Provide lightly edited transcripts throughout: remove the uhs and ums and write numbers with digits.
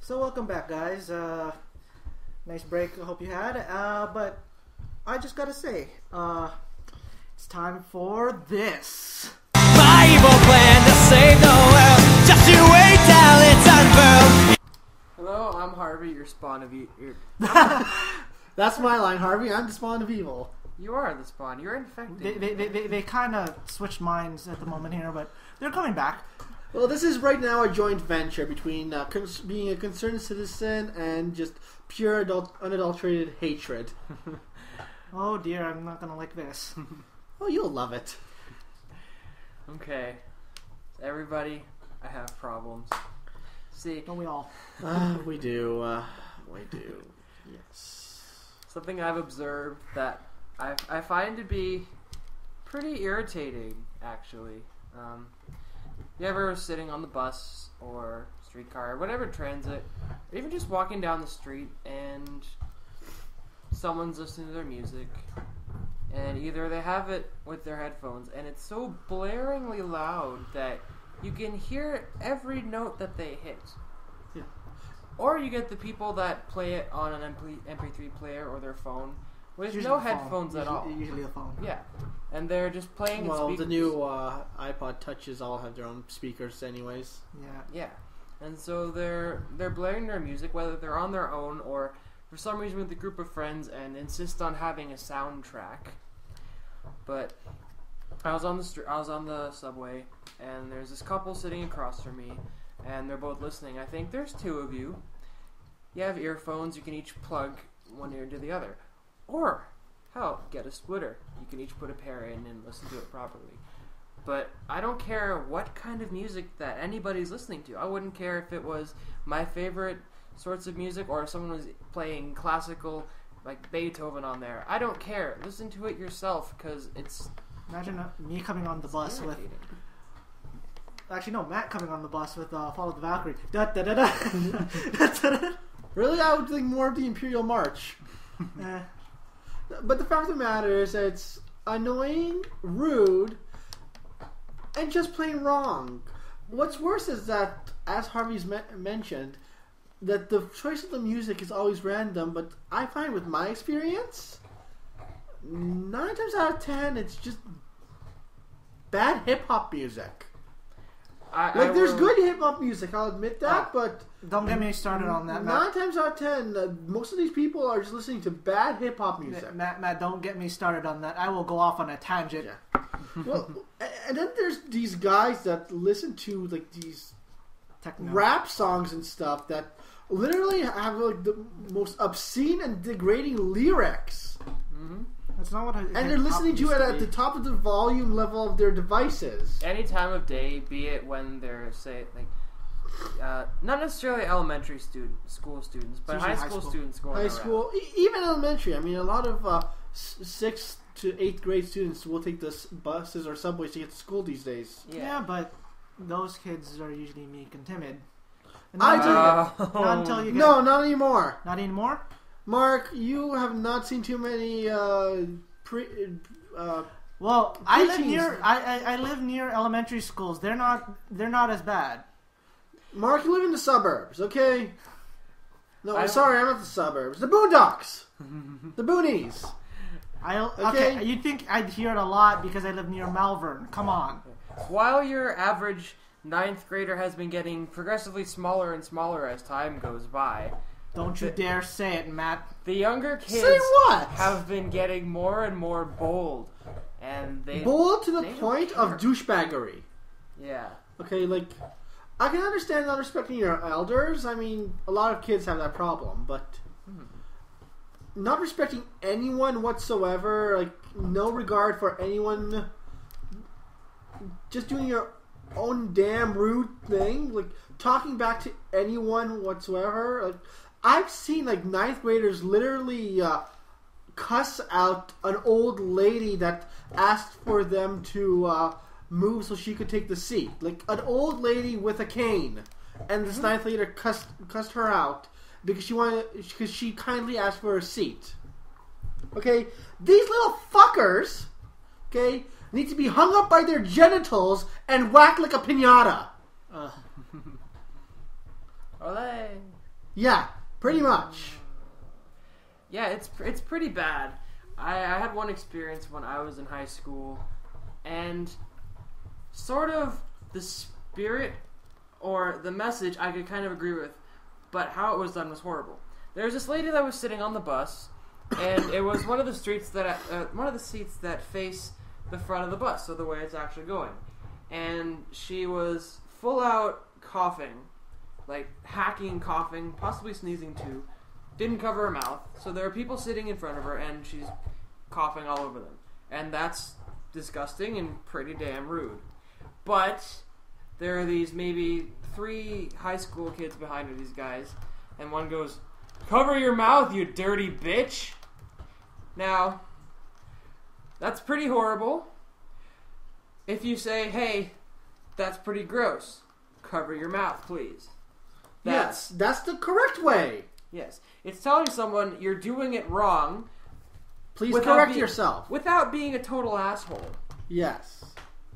So welcome back, guys. Nice break, I hope you had. But I just gotta say, it's time for this. My evil plan to save the world. Just you wait till it's unfurled. Hello, I'm Harvey, your spawn of evil. That's my line, Harvey. I'm the spawn of evil. You are the spawn. You're infected. They kind of switched minds at the moment here, but they're coming back. Well, this is right now a joint venture between being a concerned citizen and just pure unadulterated hatred. Oh dear, I'm not gonna like this. Oh, you'll love it. Okay. Everybody, I have problems. See, Don't we all? We do. We do. Yes. something I've observed that I find to be pretty irritating, actually. You ever sitting on the bus or streetcar or whatever transit, or even just walking down the street and someone's listening to their music, and either they have it with their headphones and it's so blaringly loud that you can hear every note that they hit. Yeah. Or you get the people that play it on an MP3 player or their phone with Usually no a phone. headphones at all. Usually a phone. Yeah. And they're just playing Well, speakers. the new iPod Touches all have their own speakers anyways. Yeah. Yeah. And so they're blaring their music, whether they're on their own or for some reason with a group of friends, and insist on having a soundtrack. But I was on the subway, and there's this couple sitting across from me, and they're both listening. I think there's two of you. You have earphones. You can each plug one ear into the other, or hell, get a splitter. You can each put a pair in and listen to it properly. But I don't care what kind of music that anybody's listening to. I wouldn't care if it was my favorite sorts of music or if someone was playing classical, like Beethoven on there. I don't care. Listen to it yourself, because it's... Imagine me coming on the bus with... Actually, no, Matt coming on the bus with Follow the Valkyrie. Da da da da. Really, I would think more of the Imperial March. But the fact of the matter is, it's annoying, rude, and just plain wrong. What's worse is that, as Harvey's mentioned, that the choice of the music is always random, but I find with my experience, 9 times out of 10, it's just bad hip-hop music. There's good hip-hop music, I'll admit that, but... Don't get me started on that, Matt. 9 times out of 10, most of these people are just listening to bad hip-hop music. Matt, don't get me started on that. I will go off on a tangent. Yeah. Well, and then there's these guys that listen to like these Techno. rap songs and stuff that literally have like the most obscene and degrading lyrics. Mm-hmm. That's not what I... And they're listening to it at the top of the volume level of their devices. Any time of day, be it when they're, say, like... not necessarily elementary school students, but high school students going around. High school, even elementary. I mean, a lot of 6th to 8th grade students will take the buses or subways to get to school these days. Yeah, but those kids are usually meek and timid. And Not until you get... No, not anymore. Not anymore? Mark, you have not seen too many well, I live preteens. near I live near elementary schools. They're not as bad. Mark, you live in the suburbs, okay? No, sorry, I'm not the suburbs. The boondocks! The boonies! Okay, you'd think I'd hear it a lot because I live near Malvern. Come on. While your average 9th grader has been getting progressively smaller and smaller as time goes by, Don't you dare say it, Matt. the younger kids Say what? have been getting more and more bold. And they... Bold to the they don't point care. of douchebaggery. Yeah. Okay, like, I can understand not respecting your elders. I mean, a lot of kids have that problem, but not respecting anyone whatsoever, like, no regard for anyone, just doing your own damn rude thing, like, talking back to anyone whatsoever. Like, I've seen, like, 9th graders literally cuss out an old lady that asked for them to move so she could take the seat. Like, an old lady with a cane. And this 9th grader cussed her out because she kindly asked for a seat. Okay? These little fuckers, okay, need to be hung up by their genitals and whacked like a piñata. Olé. Yeah, pretty much. Yeah, it's pretty bad. I had one experience when I was in high school, and sort of the spirit or the message I could kind of agree with, but how it was done was horrible. There was this lady that was sitting on the bus, and it was one of the seats that face the front of the bus, so the way it's actually going. And she was full out coughing, like hacking, coughing, possibly sneezing too. Didn't cover her mouth, so there are people sitting in front of her, and she's coughing all over them. And that's disgusting and pretty damn rude. But there are these maybe 3 high school kids behind her, these guys, and one goes, "Cover your mouth, you dirty bitch!" Now, that's pretty horrible. If you say, "Hey, that's pretty gross. Cover your mouth, please." Yes, that's the correct way. Yes. It's telling someone you're doing it wrong. Please correct yourself. Without being a total asshole. Yes.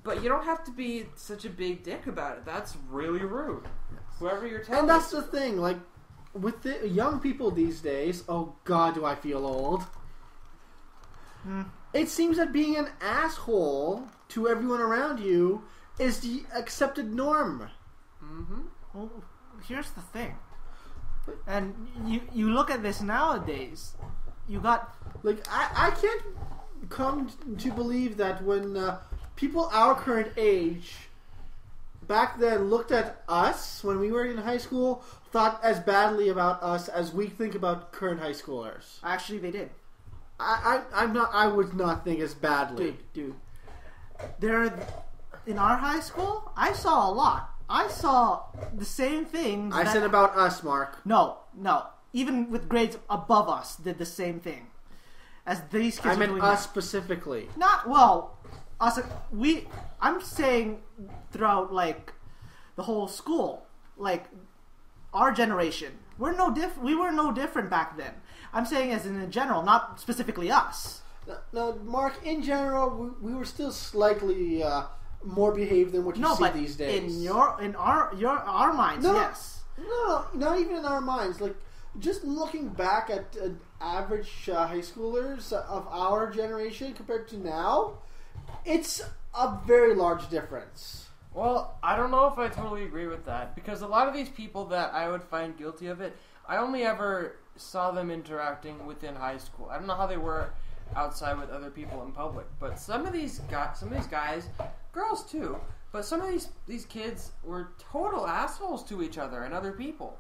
But you don't have to be such a big dick about it. That's really rude. Yes. Whoever you're telling. And that's the thing, like, with the young people these days, oh god, do I feel old. It seems that being an asshole to everyone around you is the accepted norm. Mm-hmm. Well, here's the thing. And you look at this nowadays, you got... Like, I can't come to believe that when people our current age back then looked at us when we were in high school, thought as badly about us as we think about current high schoolers. Actually, they did. I would not think as badly. Dude. In our high school, I saw a lot. I saw the same things. I said about us, Mark. No. Even with grades above us, did the same thing as these kids. I meant doing us now. Specifically. Not us. I'm saying throughout like the whole school, like our generation. We were no different back then. I'm saying as in general, not specifically us. No, Mark. In general, we were still slightly. More behaved than what you see these days. In our minds, yes. No, not even in our minds. Like, just looking back at average high schoolers of our generation compared to now, it's a very large difference. Well, I don't know if I totally agree with that, because a lot of these people that I would find guilty of it, I only ever saw them interacting within high school. I don't know how they were outside with other people in public, but some of these guys, girls too, but some of these kids were total assholes to each other and other people.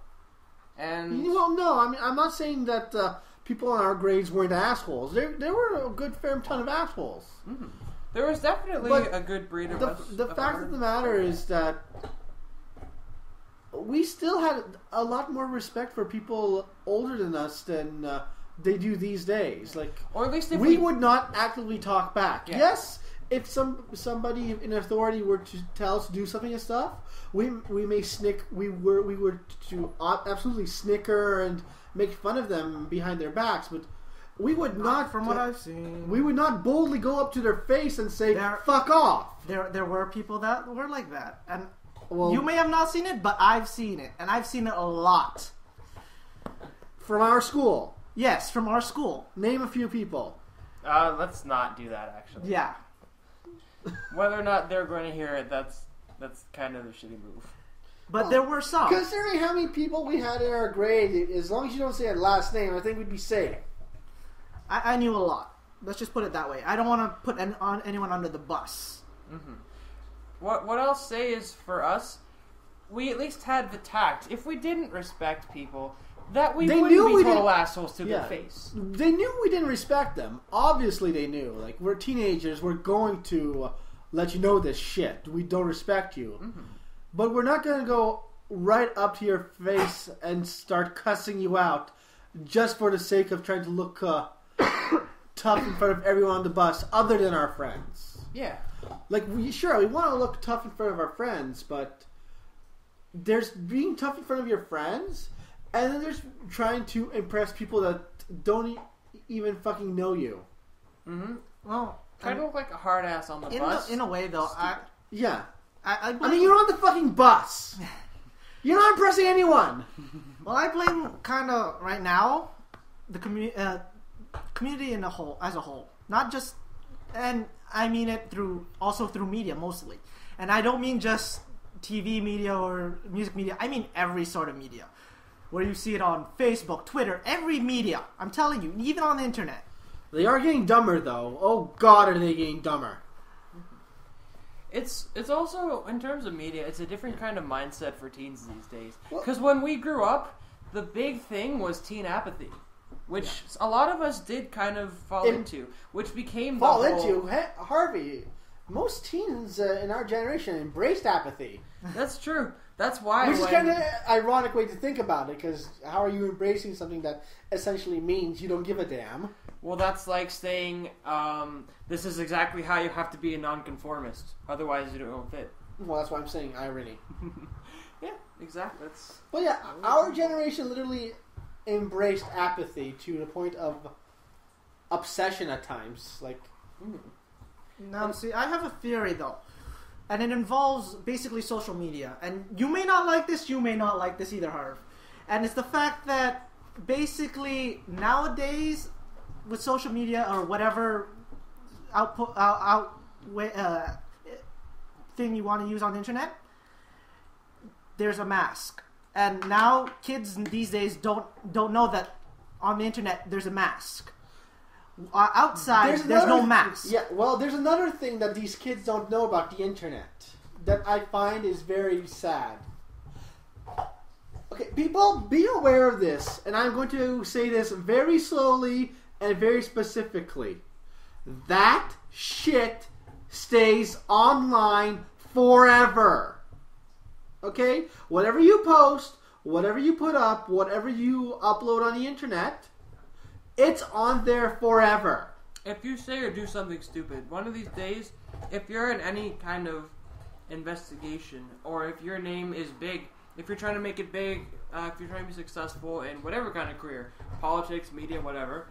And well, no, I mean, I'm not saying that people in our grades weren't assholes. There were a good fair ton of assholes. Mm-hmm. There was definitely a good breed of us. The fact of the matter is that we still had a lot more respect for people older than us than they do these days. Like, or at least if we would not actively talk back. Yeah. Yes, if somebody in authority were to tell us to do something and stuff, we may snick. We were to absolutely snicker and make fun of them behind their backs, but we would not. From what I've seen, we would not boldly go up to their face and say "fuck off." There were people that were like that, and you may have not seen it, but I've seen it, and I've seen it a lot from our school. Yes, from our school. Name a few people. Let's not do that, actually. Yeah. Whether or not they're going to hear it, that's kind of a shitty move. But there were some. Considering how many people we had in our grade, as long as you don't say a last name, I think we'd be safe. I knew a lot. Let's just put it that way. I don't want to put anyone under the bus. Mm-hmm. What I'll say is, for us, we at least had the tact. If we didn't respect people, that we wouldn't be total assholes to their face. They knew we didn't respect them. Obviously they knew. Like, we're teenagers, we're going to let you know this shit. We don't respect you. Mm-hmm. But we're not going to go right up to your face and start cussing you out just for the sake of trying to look tough in front of everyone on the bus other than our friends. Yeah. Like, we want to look tough in front of our friends, but there's being tough in front of your friends, and then there's trying to impress people that don't even fucking know you. Mm-hmm. Well, try to look like a hard ass on the bus. In a way, though, yeah. I mean, you're on the fucking bus. You're not impressing anyone. Well, I blame kind of right now the community as a whole, not just, and I mean it also through media mostly, and I don't mean just TV media or music media. I mean every sort of media, where you see it on Facebook, Twitter, every media. I'm telling you, even on the internet. They are getting dumber, though. Oh God, are they getting dumber? It's also, in terms of media, it's a different kind of mindset for teens these days. Because when we grew up, the big thing was teen apathy, which a lot of us did kind of fall into, which became Harvey. Most teens in our generation embraced apathy. That's true. That's why. Which is kind of ironic way to think about it, because how are you embracing something that essentially means you don't give a damn? Well, that's like saying, this is exactly how you have to be a nonconformist. Otherwise, you don't fit. Well, that's why I'm saying irony. Yeah, exactly. Well, yeah, our generation literally embraced apathy to the point of obsession at times. Like, Now, see, I have a theory, though. And it involves basically social media. And you may not like this, you may not like this either, Harv. And it's the fact that basically nowadays, with social media or whatever thing you want to use on the internet, there's a mask. And now kids these days don't know that on the internet there's a mask. Outside, there's no mask. Yeah, well, there's another thing that these kids don't know about the internet that I find is very sad. Okay, people, be aware of this, and I'm going to say this very slowly and very specifically. That shit stays online forever. Okay? Whatever you post, whatever you put up, whatever you upload on the internet, it's on there forever. If you say or do something stupid, one of these days, if you're in any kind of investigation, or if your name is big, if you're trying to make it big, if you're trying to be successful in whatever kind of career, politics, media, whatever,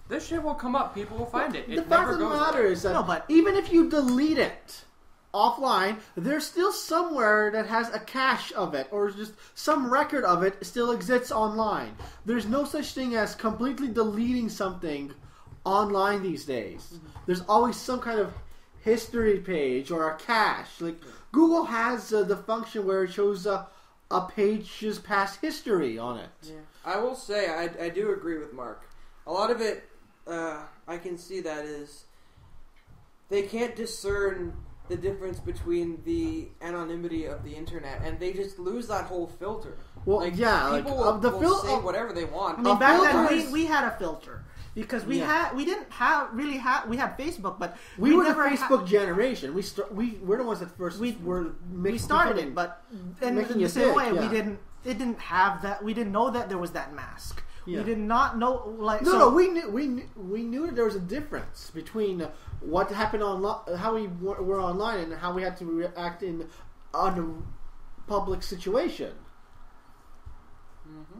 this shit will come up. People will find it. The fact of the matter is that even if you delete it offline, there's still somewhere that has a cache of it, or just some record of it still exists online. There's no such thing as completely deleting something online these days. Mm-hmm. There's always some kind of history page or a cache. Like Google has the function where it shows a page's past history on it. Yeah. I will say I do agree with Mark. A lot of it, I can see that is they can't discern the difference between the anonymity of the internet, and they just lose that whole filter. Well, like, yeah, people will say whatever they want. I mean, back then we had a filter because we had Facebook, but we were the Facebook generation. We're the ones that first we started it, but in the same way, we didn't have that. We didn't know that there was that mask. Yeah. We did not know, like we knew that there was a difference between what happened online, how we were online, and how we had to react in a public situation.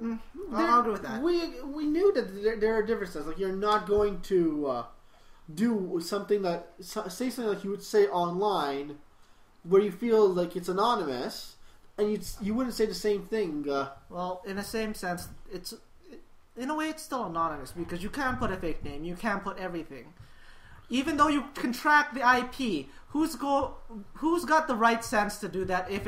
Mm-hmm. I'll agree with that. We knew that there are differences. Like you're not going to do something say something like you would say online, where you feel like it's anonymous, and you wouldn't say the same thing. Well, in the same sense, in a way, it's still anonymous because you can't put a fake name. You can't put everything. Even though you can track the IP, who's got the right sense to do that if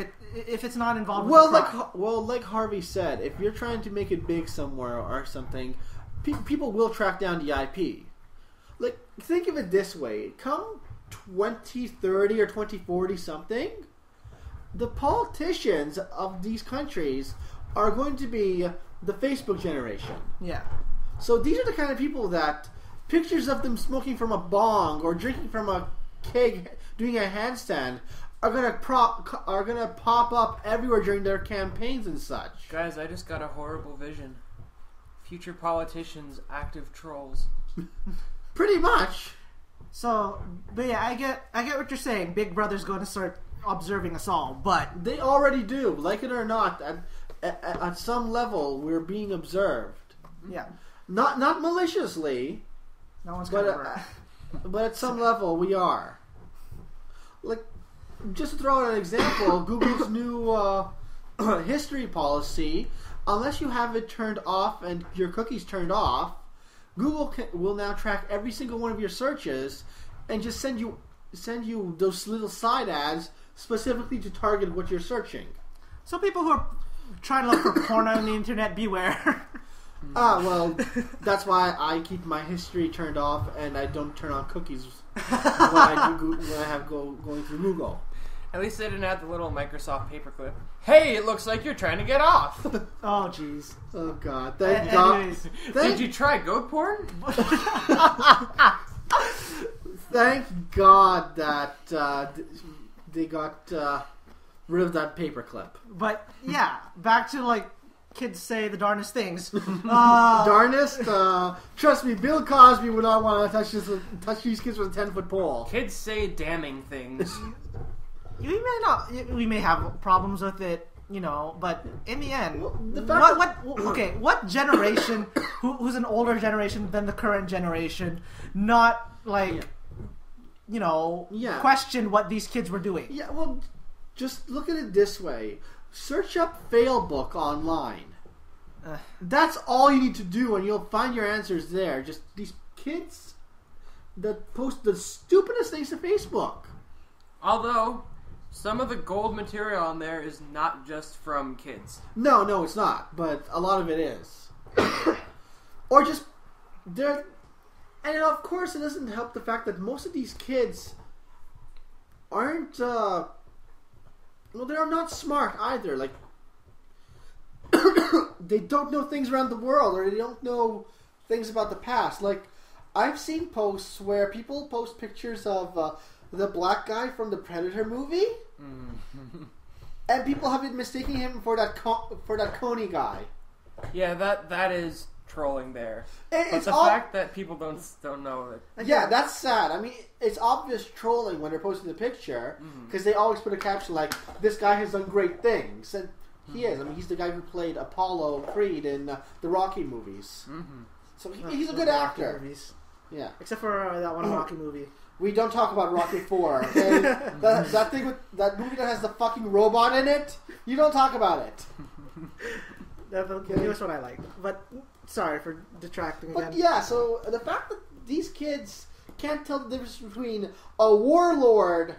it's not involved with the crime? Like Harvey said, if you're trying to make it big somewhere or something, people will track down the IP. Like, think of it this way. Come 2030 or 2040 something, the politicians of these countries are going to be the Facebook generation. Yeah. So these are the kind of people that pictures of them smoking from a bong or drinking from a keg, doing a handstand, are gonna pop up everywhere during their campaigns and such. Guys, I just got a horrible vision. Future politicians, active trolls. Pretty much. So, but yeah, I get what you're saying. Big Brother's going to start observing us all, but they already do, like it or not. At some level, we're being observed. Yeah. Not maliciously. No one's gonna but at some level, we are. Like, just to throw out an example, Google's new history policy, unless you have it turned off and your cookies turned off, Google will now track every single one of your searches and just send you those little side ads specifically to target what you're searching. So people who are trying to look for porn on the internet, beware. Well, that's why I keep my history turned off and I don't turn on cookies when I have going through Google. At least they didn't add the little Microsoft paperclip. Hey, it looks like you're trying to get off. Oh, jeez. Oh, God. Thank God. Did you try goat porn? Thank God that they got rid of that paperclip. But, yeah, back to, like, kids say the darndest things. Darnest? Trust me, Bill Cosby would not want to touch these kids with a 10-foot pole. Kids say damning things. We may have problems with it, you know, but in the end, what generation, who's an older generation than the current generation, not, like, you know, question what these kids were doing? Yeah, well, just look at it this way. Search up fail book online. That's all you need to do and you'll find your answers there. Just these kids that post the stupidest things to Facebook. Although, some of the gold material on there is not just from kids. No, it's not. But a lot of it is. Or just... And of course it doesn't help the fact that most of these kids aren't... Well, they're not smart either. Like, they don't know things around the world, or they don't know things about the past. Like, I've seen posts where people post pictures of the black guy from the Predator movie, and people have been mistaking him for that Coney guy. Yeah, that is trolling there. But the fact that people don't know it. Yeah, that's sad. I mean, it's obvious trolling when they're posting the picture because they always put a caption like, "This guy has done great things," and he is. I mean, he's the guy who played Apollo Creed in the Rocky movies. So he's a good actor. Yeah, except for that one Rocky movie. We don't talk about Rocky 4. Okay? that thing with that movie that has the fucking robot in it. You don't talk about it. That's what I like. But sorry for detracting again. But yeah, so the fact that these kids can't tell the difference between a warlord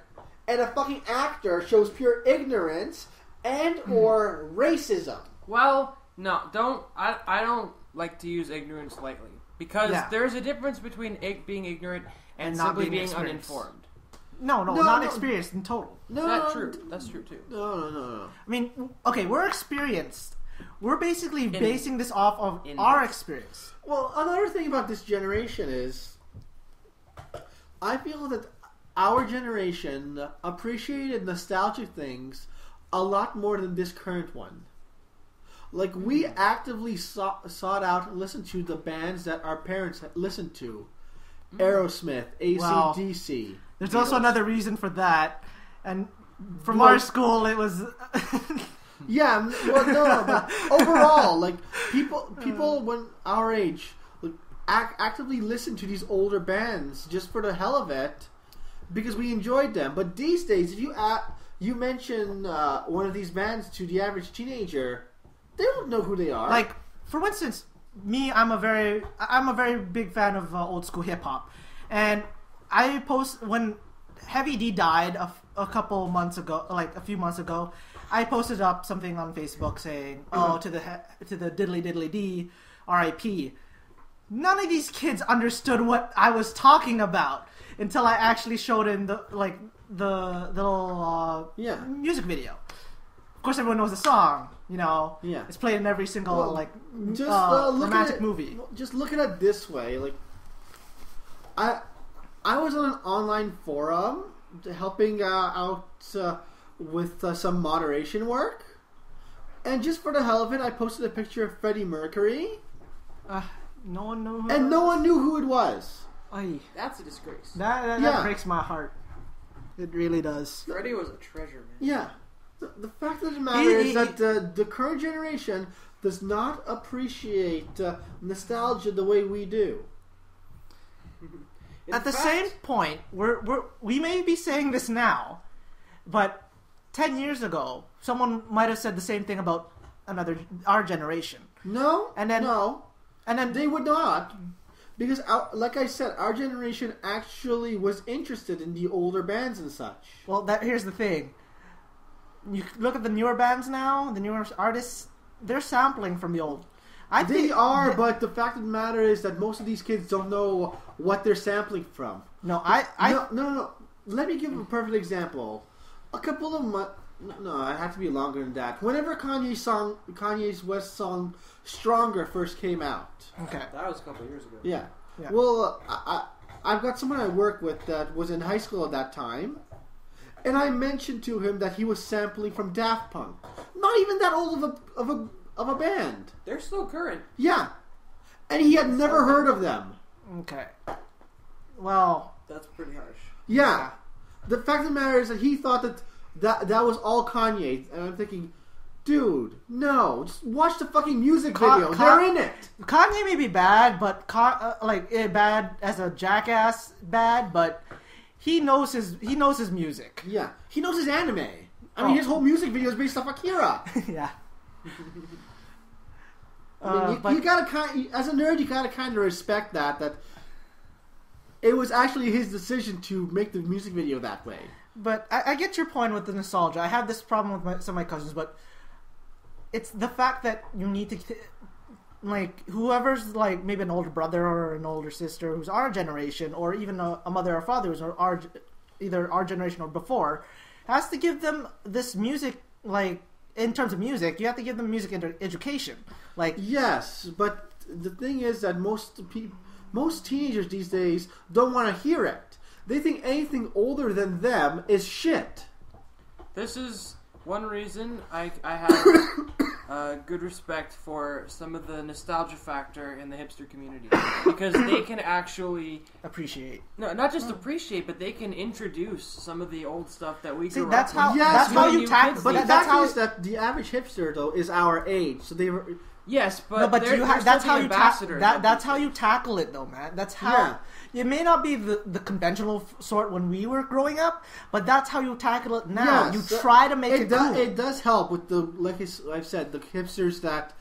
and a fucking actor shows pure ignorance and or racism. Well, no, I don't like to use ignorance lightly. Because there's a difference between being ignorant and simply being uninformed. No, not experienced in total. That's true too. No. I mean, okay, we're experienced. We're basically basing this off of our experience. Well, another thing about this generation is I feel that our generation appreciated nostalgic things a lot more than this current one. Like, we actively sought out and listened to the bands that our parents had listened to. Aerosmith, AC/DC. Wow. There's also another reason for that. And from our school, it was... Yeah, well, no, but overall, like, people when our age actively listen to these older bands just for the hell of it because we enjoyed them. But these days, if you mention one of these bands to the average teenager, they don't know who they are. Like, for instance, me, I'm a very big fan of old school hip hop, and I post when Heavy D died a couple months ago, like a few months ago. I posted up something on Facebook saying, "Oh, to the diddly diddly D, R.I.P." None of these kids understood what I was talking about until I actually showed in the little music video. Of course, everyone knows the song. You know, it's played in every single romantic movie. Just look at it this way: like, I was on an online forum helping out with some moderation work, and just for the hell of it, I posted a picture of Freddie Mercury. No one knew who it was. Aye. That's a disgrace. That breaks my heart. It really does. Freddie was a treasure, man. Yeah. The fact of the matter is that the current generation does not appreciate nostalgia the way we do. At the same point, we may be saying this now, but 10 years ago, someone might have said the same thing about our generation. No, And then they would not. Because, like I said, our generation actually was interested in the older bands and such. Well, here's the thing. You look at the newer bands now, the newer artists, they're sampling from the old. But the fact of the matter is that most of these kids don't know what they're sampling from. No. Let me give a perfect example. A couple of months... No, it had to be longer than that. Whenever Kanye's West song "Stronger" first came out. Okay. That was a couple of years ago. Yeah. Yeah. Well, I've got someone I work with that was in high school at that time, and I mentioned to him that he was sampling from Daft Punk. Not even that old of a band. They're still current. Yeah, and he had never heard of them. Okay. Well, That's pretty harsh. Yeah. The fact of the matter is that he thought that was all Kanye, and I'm thinking, dude, no, just watch the fucking music video. They're in it. Kanye may be bad, but bad as a jackass bad, but he knows his music. Yeah, he knows his anime. I mean, his whole music video is based off Akira. Yeah. I mean, you gotta as a nerd, you gotta kind of respect that it was actually his decision to make the music video that way. But I get your point with the nostalgia. I have this problem with some of my cousins, but it's the fact that you need to, like, whoever's, like, maybe an older brother or an older sister who's our generation, or even a mother or father who's either our generation or before, has to give them this music, like, in terms of music, you have to give them music education. Like, yes, but the thing is that most teenagers these days don't want to hear it. They think anything older than them is shit. This is one reason I have good respect for some of the nostalgia factor in the hipster community, because they can actually appreciate. No, not just appreciate, but they can introduce some of the old stuff that we grew that's up how with. that's how you tackle. But the fact is that the average hipster though is our age, so they were. Yes, but no, but that's how you that's how you you tackle it, though, man. That's how it may not be the conventional sort when we were growing up, but that's how you tackle it now. Yes, you try to make it cool. It does help with like I've said, the hipsters that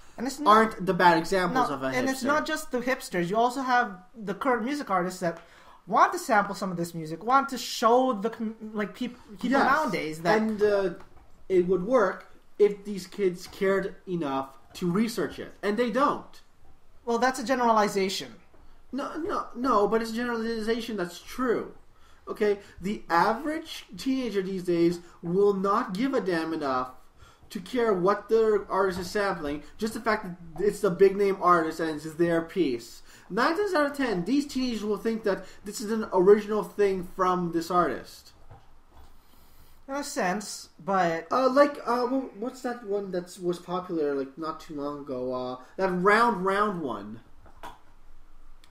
aren't the bad examples of a hipster. And it's not just the hipsters. You also have the current music artists that want to sample some of this music, want to show the people nowadays that it would work if these kids cared enough to research it, and they don't. Well, that's a generalization. No, but it's a generalization that's true. Okay, the average teenager these days will not give a damn enough to care what the artist is sampling, just the fact that it's the big name artist and it's their piece. 9 times out of 10, these teenagers will think that this is an original thing from this artist. In a sense, but what's that one that was popular like not too long ago? That round one.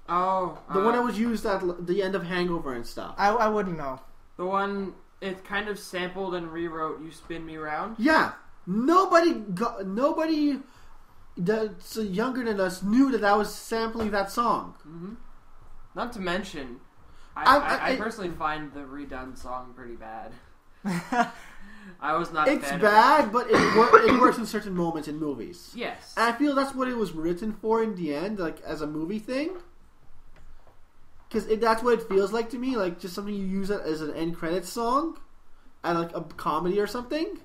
Oh, the one that was used at the end of Hangover and stuff. I wouldn't know. The one it kind of sampled and rewrote "You Spin Me Round." Yeah, nobody that's younger than us knew that was sampling that song. Mm-hmm. Not to mention, I personally find the redone song pretty bad. I was not. It's bad, but it works in certain moments in movies. Yes, and I feel that's what it was written for in the end, like as a movie thing. Because that's what it feels like to me, like just something you use it as an end credits song, at like a comedy or something,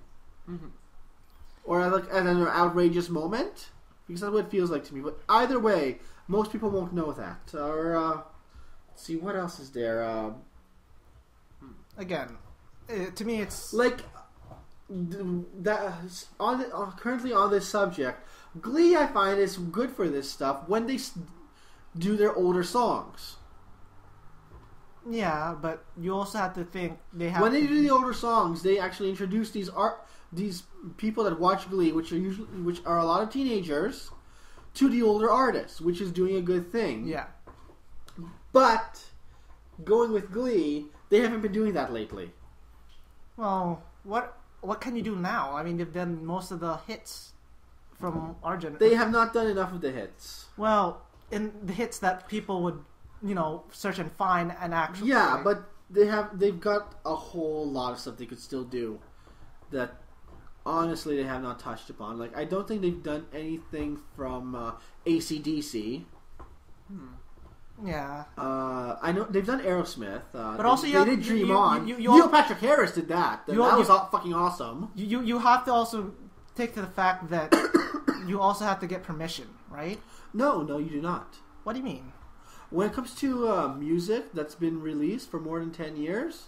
or at an outrageous moment. Because that's what it feels like to me. But either way, most people won't know that. Or let's see, what else is there? Again. To me, it's like that. Currently on this subject, Glee I find is good for this stuff when they do their older songs. Yeah, but you also have to think when they do the older songs, they actually introduce these people that watch Glee, which are a lot of teenagers, to the older artists, which is doing a good thing. Yeah, but going with Glee, they haven't been doing that lately. Well, what can you do now? I mean, they've done most of the hits from our generation. They have not done enough of the hits. Well, in the hits that people would, search and find and actually. Yeah, but they've got a whole lot of stuff they could still do. that honestly they have not touched upon. Like, I don't think they've done anything from AC/DC. Yeah. I know they've done Aerosmith. But also, they did Dream On. Neil Patrick Harris did that. That was fucking awesome. You have to also take to the fact that you also have to get permission, right? No, you do not. What do you mean? When it comes to music that's been released for more than 10 years,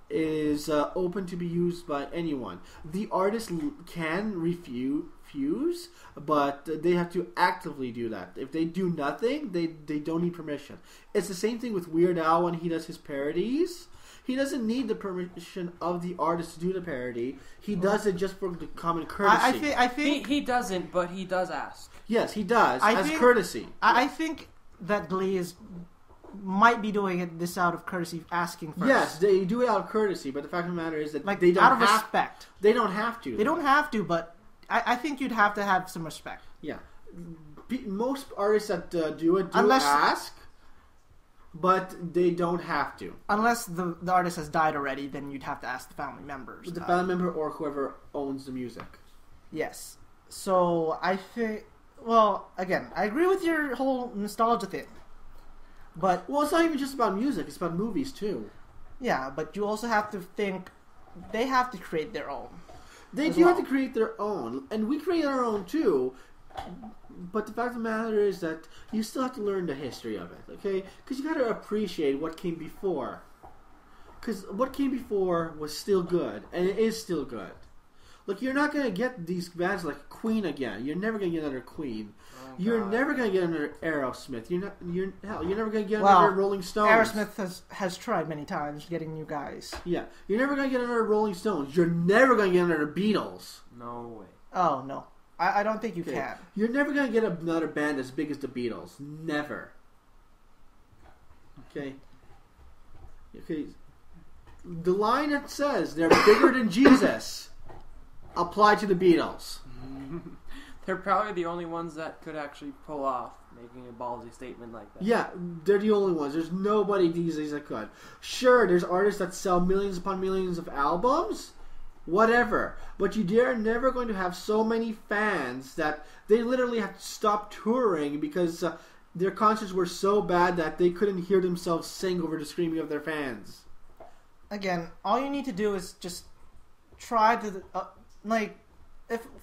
is open to be used by anyone. The artist can refuse, but they have to actively do that. If they do nothing, they don't need permission. It's the same thing with Weird Al when he does his parodies. He doesn't need the permission of the artist to do the parody. He does it just for the common courtesy. I think he doesn't, but he does ask. Yes, he does, as courtesy. I think that Glee might be doing it this out of courtesy, asking first. Yes, they do it out of courtesy, but the fact of the matter is that like, they don't out of have, respect. They don't have to. They don't have to, but I think you'd have to have some respect. Yeah. Most artists that do it ask, but they don't have to. Unless the artist has died already, then you'd have to ask the family members. The family member or whoever owns the music. Yes. So, I think... Well, again, I agree with your whole nostalgia thing. But... Well, it's not even just about music. It's about movies, too. Yeah, but you also have to think... They have to create their own. They do have to create their own. And we create our own, too. But the fact of the matter is that you still have to learn the history of it, okay? Because you got to appreciate what came before. Because what came before was still good, and it is still good. Look, you're not going to get these bands like Queen again. You're never going to get another Queen. You're never going to get another Aerosmith. You're never going to get another Rolling Stones. Aerosmith has tried many times getting new guys. Yeah, you're never going to get another Rolling Stones. You're never going to get another Beatles. No way. Oh, no. I don't think you can. You're never going to get another band as big as the Beatles. Never. Okay? The line that says they're bigger than Jesus apply to the Beatles. They're probably the only ones that could actually pull off making a ballsy statement like that. Yeah, they're the only ones. There's nobody these days that could. Sure, there's artists that sell millions upon millions of albums. Whatever. But you're never going to have so many fans that they literally have to stop touring because their concerts were so bad that they couldn't hear themselves sing over the screaming of their fans. Again, all you need to do is just try to...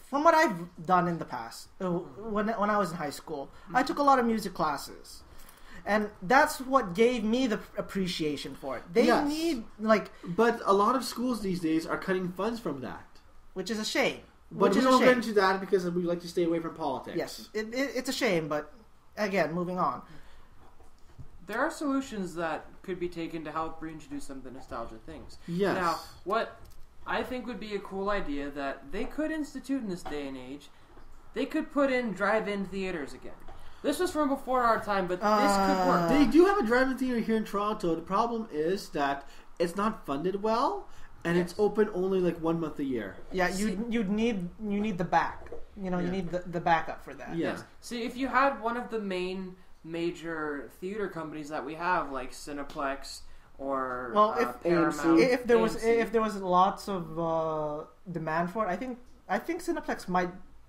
from what I've done in the past, when I was in high school, I took a lot of music classes. And that's what gave me the appreciation for it. They need, But a lot of schools these days are cutting funds from that. Which is a shame. But we don't get into that because we like to stay away from politics. Yes, it's a shame, but again, moving on. There are solutions that could be taken to help reintroduce some of the nostalgia things. Yes. Now, what I think would be a cool idea that they could institute in this day and age, they could put in drive-in theaters again. This was from before our time, but this could work. They do have a drive-in theater here in Toronto. The problem is that it's not funded well, and it's open only 1 month a year. Yeah, you need the back. You need the backup for that. Yeah. See, if you had one of the major theater companies that we have, like Cineplex or Paramount, if there was lots of demand for it, I think Cineplex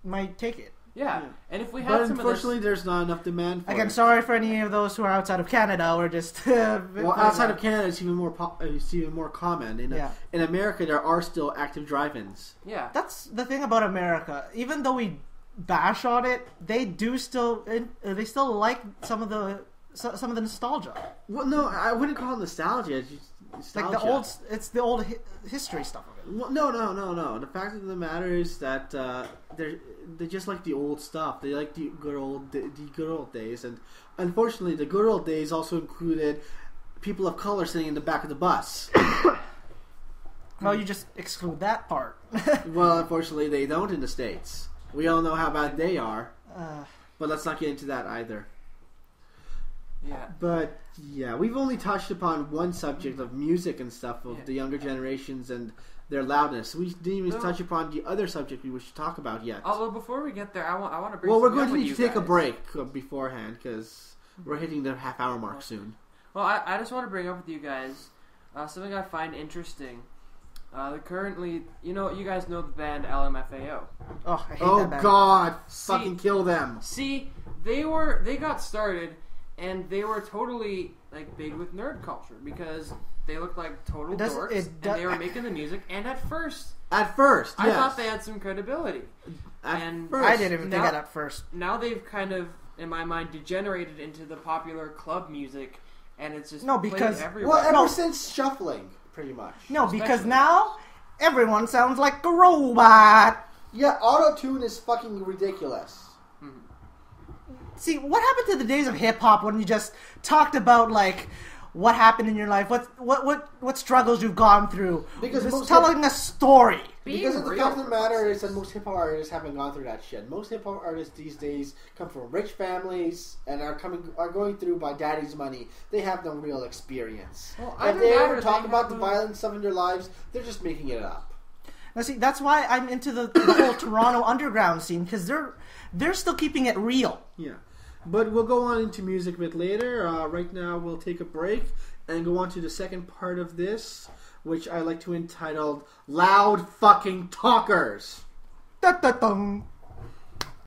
might take it. Yeah, and if we had but some unfortunately, of this... there's not enough demand for it. Again, sorry for any of those who are outside of Canada or just... well, outside of Canada, it's even more common. In America, there are still active drive-ins. Yeah. That's the thing about America. Even though we bash on it, they still like some of the nostalgia. Well, no, I wouldn't call it nostalgia. It's just nostalgia. It's the old history stuff of it. Well, no. The fact of the matter is that they just like the old stuff. They like the good old days, and unfortunately, the good old days also included people of color sitting in the back of the bus. Well, you just exclude that part. Well, unfortunately, they don't in the States. We all know how bad they are, but let's not get into that either. Yeah. But yeah, we've only touched upon one subject of music and stuff of the younger generations and their loudness. We didn't even touch upon the other subject we wish to talk about yet. Although before we get there, I want to bring. Well, we're something going to up need with to you take a guys. break beforehand because we're hitting the half-hour mark soon. Well, I just want to bring up with you guys something I find interesting. Currently, you guys know the band LMFAO. Oh, I hate Oh that band. God! Fucking kill them. See, they got started, and they were totally like big with nerd culture because they looked like total dorks, and they were making the music. And at first, I yes. thought they had some credibility. First. I didn't even think that at first. Now they've kind of, in my mind, degenerated into the popular club music, and it's just played everywhere. Well, ever since shuffling, pretty much. No, because now everyone sounds like a robot. Yeah, auto-tune is fucking ridiculous. See, what happened to the days of hip hop when you just talked about like what happened in your life, what struggles you've gone through? Because just telling a story. Because the fact of the matter is that most hip hop artists haven't gone through that shit. Most hip hop artists these days come from rich families and are going through by daddy's money. They have no real experience. Well, if they ever talk about the violent stuff in their lives, they're just making it up. Now, see, that's why I'm into the whole Toronto underground scene because they're still keeping it real. Yeah. But we'll go on into music a bit later. Right now, we'll take a break and go on to the second part of this, which I like to entitle Loud Fucking Talkers. Da-da-dum.